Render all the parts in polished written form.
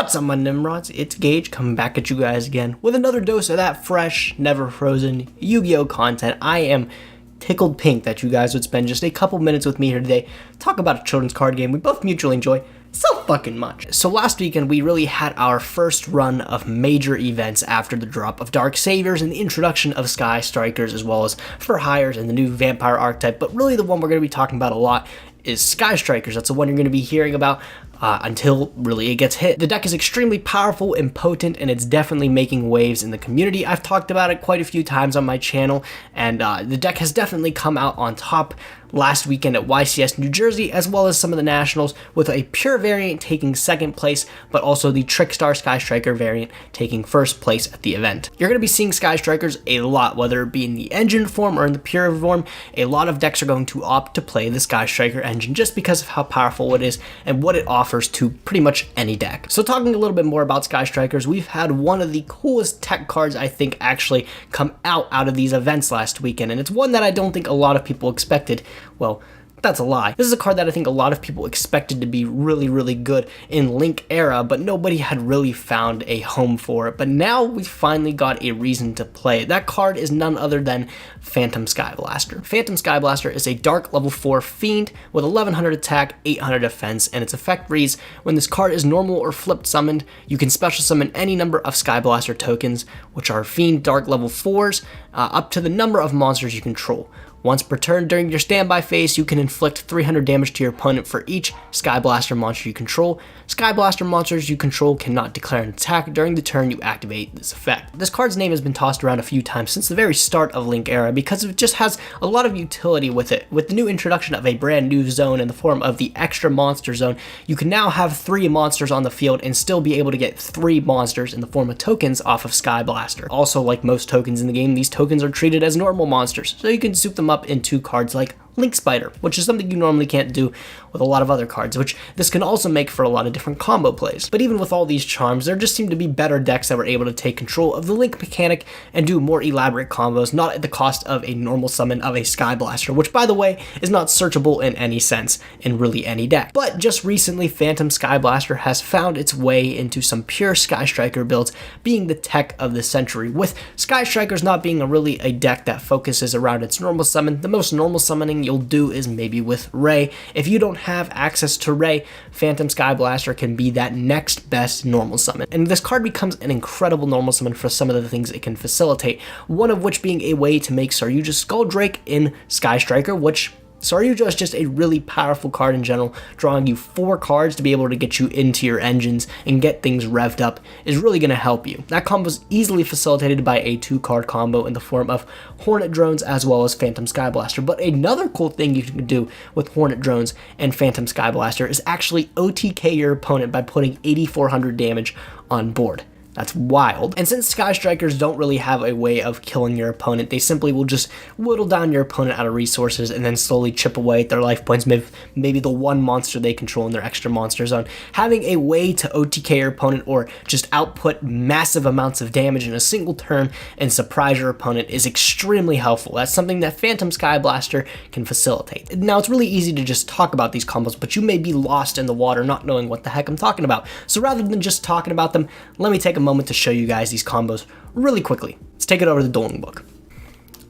What's up, my Nimrods? It's Gage coming back at you guys again with another dose of that fresh, never frozen Yu-Gi-Oh content. I am tickled pink that you guys would spend just a couple minutes with me here today, talk about a children's card game we both mutually enjoy so fucking much. So last weekend we really had our first run of major events after the drop of Dark Saviors and the introduction of Sky Strikers, as well as For Hires and the new Vampire archetype, but really the one we're going to be talking about a lot is Sky Strikers. That's the one you're going to be hearing about until really it gets hit. The deck is extremely powerful and potent, and it's definitely making waves in the community. I've talked about it quite a few times on my channel, and the deck has definitely come out on top last weekend at YCS New Jersey, as well as some of the nationals, with a pure variant taking second place, but also the Trickstar Sky Striker variant taking first place at the event. You're going to be seeing Sky Strikers a lot, whether it be in the engine form or in the pure form. A lot of decks are going to opt to play the Sky Striker engine just because of how powerful it is and what it offers to pretty much any deck. So talking a little bit more about Sky Strikers, we've had one of the coolest tech cards I think actually come out of these events last weekend, and it's one that I don't think a lot of people expected. Well, that's a lie. This is a card that I think a lot of people expected to be really, really good in Link era, but nobody had really found a home for it. But now we finally got a reason to play it. That card is none other than Phantom Skyblaster. Phantom Skyblaster is a dark level 4 fiend with 1100 attack, 800 defense, and its effect reads, when this card is normal or flipped summoned, you can special summon any number of Skyblaster tokens, which are fiend dark level 4s, up to the number of monsters you control. Once per turn during your standby phase, you can inflict 300 damage to your opponent for each Skyblaster monster you control. Skyblaster monsters you control cannot declare an attack during the turn you activate this effect. This card's name has been tossed around a few times since the very start of Link era because it just has a lot of utility with it. With the new introduction of a brand new zone in the form of the extra monster zone, you can now have 3 monsters on the field and still be able to get 3 monsters in the form of tokens off of Skyblaster. Also, like most tokens in the game, these tokens are treated as normal monsters, so you can soup them up into cards like Link Spider, which is something you normally can't do with a lot of other cards, which this can also make for a lot of different combo plays. But even with all these charms, there just seem to be better decks that were able to take control of the Link mechanic and do more elaborate combos, not at the cost of a normal summon of a Skyblaster, which by the way is not searchable in any sense in really any deck. But just recently, Phantom Skyblaster has found its way into some pure Sky Striker builds, being the tech of the century, with Sky Strikers not being really a deck that focuses around its normal summon. The most normal summoning you'll do is maybe with Ray. If you don't have access to Ray, Phantom Skyblaster can be that next best normal summon. And this card becomes an incredible normal summon for some of the things it can facilitate, one of which being a way to make Saryuja Skulldrake in Sky Striker, which Saryuja is just a really powerful card in general. Drawing you 4 cards to be able to get you into your engines and get things revved up is really going to help you. That combo is easily facilitated by a 2-card combo in the form of Hornet Drones as well as Phantom Skyblaster. But another cool thing you can do with Hornet Drones and Phantom Skyblaster is actually OTK your opponent by putting 8400 damage on board. That's wild. And since Sky Strikers don't really have a way of killing your opponent, they simply will just whittle down your opponent out of resources and then slowly chip away at their life points, maybe the one monster they control in their extra monster zone. Having a way to OTK your opponent or just output massive amounts of damage in a single turn and surprise your opponent is extremely helpful. That's something that Phantom Skyblaster can facilitate. Now, it's really easy to just talk about these combos, but you may be lost in the water not knowing what the heck I'm talking about. So rather than just talking about them, let me take a moment to show you guys these combos really quickly. Let's take it over to the dueling book.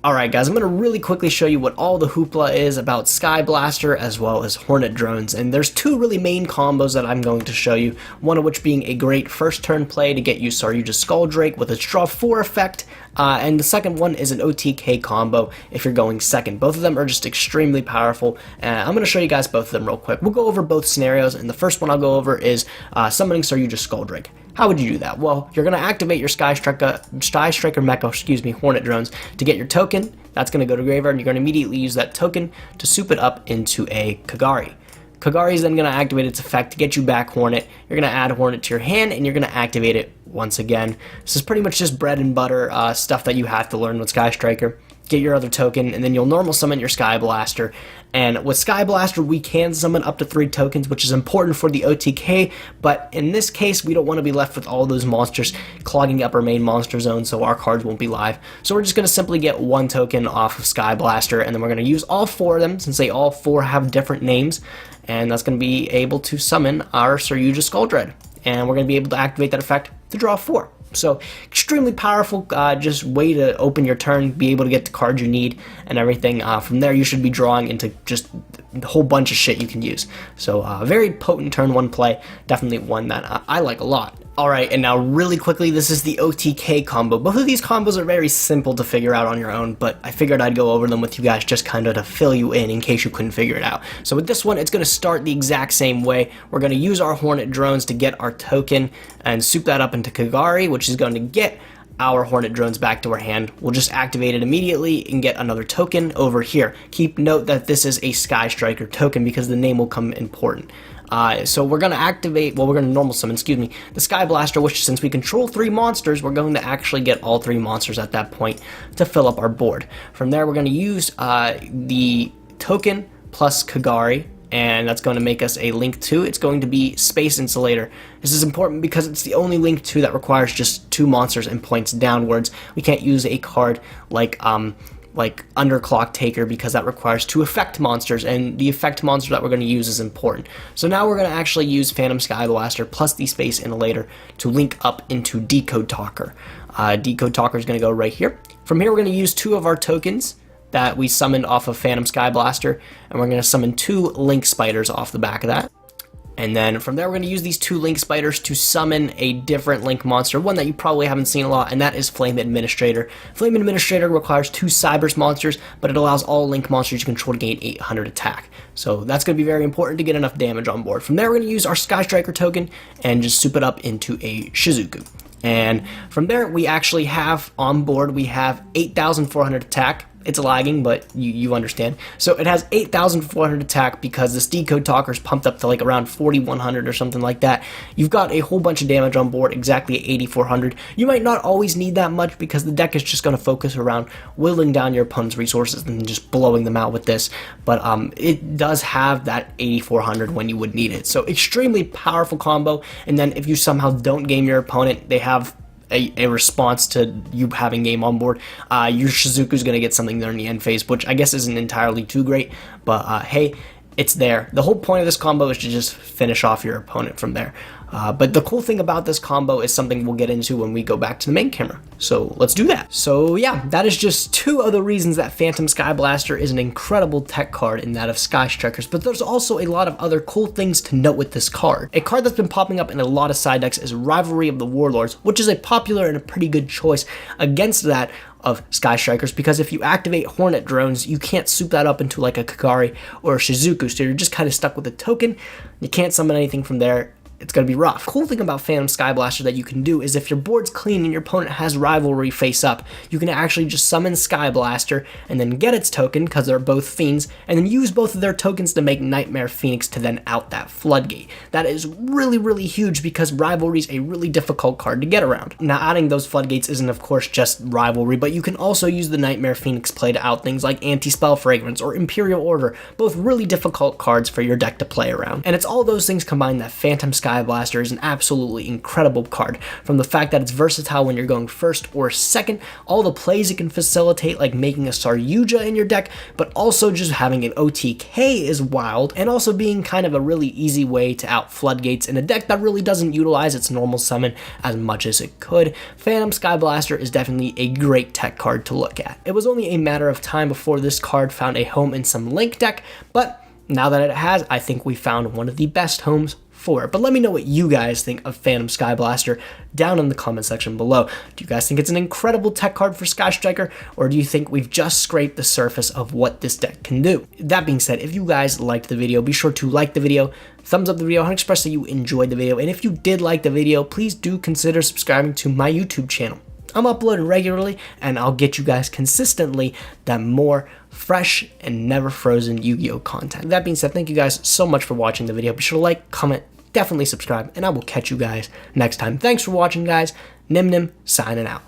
Alright guys, I'm going to really quickly show you what all the hoopla is about Skyblaster as well as Hornet Drones, and there's 2 really main combos that I'm going to show you, one of which being a great first turn play to get you Saryuja Skulldrake with its draw 4 effect, and the second one is an OTK combo if you're going second. Both of them are just extremely powerful, and I'm going to show you guys both of them real quick. We'll go over both scenarios, and the first one I'll go over is summoning Saryuja Skulldrake. How would you do that? Well, you're going to activate your Sky Striker Mecha, Hornet Drones to get your token. That's going to go to graveyard, and you're going to immediately use that token to soup it up into a Kagari. Kagari is then going to activate its effect to get you back Hornet. You're going to add Hornet to your hand, and you're going to activate it once again. This is pretty much just bread and butter stuff that you have to learn with Sky Striker. Get your other token, and then you'll normal summon your Skyblaster. And with Skyblaster, we can summon up to 3 tokens, which is important for the OTK, but in this case, we don't want to be left with all those monsters clogging up our main monster zone, so our cards won't be live. So we're just going to simply get 1 token off of Skyblaster, and then we're going to use all 4 of them, since they all 4 have different names, and that's going to be able to summon our Saryuja Skulldrake. and we're going to be able to activate that effect to draw 4. So extremely powerful, just way to open your turn, be able to get the cards you need and everything. From there, you should be drawing into just a whole bunch of shit you can use. So very potent turn 1 play, definitely one that I like a lot. Alright, and now really quickly, this is the OTK combo. Both of these combos are very simple to figure out on your own, but I figured I'd go over them with you guys just kind of to fill you in case you couldn't figure it out. So with this one, it's going to start the exact same way. We're going to use our Hornet drones to get our token and soup that up into Kagari, which is going to get our Hornet drones back to our hand. We'll just activate it immediately and get another token over here. Keep note that this is a Sky Striker token because the name will come important. So we're going to activate, well, we're going to normal summon, the Skyblaster, which since we control 3 monsters, we're going to actually get all 3 monsters at that point to fill up our board. From there, we're going to use the token plus Kagari, and that's going to make us a Link 2. It's going to be Space Insulator. This is important because it's the only Link 2 that requires just 2 monsters and points downwards. We can't use a card like Underclock Taker because that requires 2 effect monsters, and the effect monster that we're going to use is important. So now we're going to actually use Phantom Skyblaster plus the Space Insulator to link up into Decode Talker. Decode Talker is going to go right here. From here, we're going to use 2 of our tokens that we summoned off of Phantom Skyblaster, and we're going to summon 2 Link Spiders off the back of that. And then from there, we're going to use these 2 Link Spiders to summon a different Link monster, one that you probably haven't seen a lot, and that is Flame Administrator. Flame Administrator requires 2 Cybers monsters, but it allows all Link monsters you control to gain 800 attack. So that's going to be very important to get enough damage on board. From there, we're going to use our Sky Striker token and just soup it up into a Shizuku. And from there, we actually have on board, we have 8,400 attack. It's lagging, but you understand. So it has 8,400 attack because this Decode Talker is pumped up to like around 4,100 or something like that. You've got a whole bunch of damage on board, exactly at 8,400. You might not always need that much because the deck is just going to focus around whittling down your opponent's resources and just blowing them out with this. But it does have that 8,400 when you would need it. So extremely powerful combo. And then if you somehow don't game your opponent, they have a response to you having game on board. Your Shizuku's going to get something there in the end phase, which I guess isn't entirely too great, but hey, it's there. The whole point of this combo is to just finish off your opponent from there. But the cool thing about this combo is something we'll get into when we go back to the main camera. So let's do that. So yeah, that is just 2 of the reasons that Phantom Skyblaster is an incredible tech card in that of Sky Strikers, but there's also a lot of other cool things to note with this card. A card that's been popping up in a lot of side decks is Rivalry of the Warlords, which is a popular and a pretty good choice against that of Sky Strikers, because if you activate Hornet drones, you can't soup that up into like a Kagari or a Shizuku, so you're just kind of stuck with a token. You can't summon anything from there. It's going to be rough. Cool thing about Phantom Skyblaster that you can do is if your board's clean and your opponent has Rivalry face up, you can actually just summon Skyblaster and then get its token because they're both fiends, and then use both of their tokens to make Nightmare Phoenix to then out that Floodgate. That is really, really huge because Rivalry is a really difficult card to get around. Now, adding those Floodgates isn't of course just Rivalry, but you can also use the Nightmare Phoenix play to out things like Anti-Spell Fragrance or Imperial Order, both really difficult cards for your deck to play around. And it's all those things combined that Phantom Skyblaster is an absolutely incredible card. From the fact that it's versatile when you're going first or second, all the plays it can facilitate, like making a Saryuja in your deck, but also just having an OTK is wild, and also being kind of a really easy way to out Floodgates in a deck that really doesn't utilize its normal summon as much as it could. Phantom Skyblaster is definitely a great tech card to look at. It was only a matter of time before this card found a home in some Link deck, but now that it has, I think we found one of the best homes for it. But let me know what you guys think of Phantom Skyblaster down in the comment section below. Do you guys think it's an incredible tech card for Sky Striker, or do you think we've just scraped the surface of what this deck can do? That being said, if you guys liked the video, be sure to like the video, thumbs up the video, and express that you enjoyed the video. And if you did like the video, please do consider subscribing to my YouTube channel. I'm uploading regularly, and I'll get you guys consistently that more fresh and never frozen Yu-Gi-Oh content. That being said, thank you guys so much for watching the video. Be sure to like, comment, definitely subscribe, and I will catch you guys next time. Thanks for watching, guys. Nim signing out.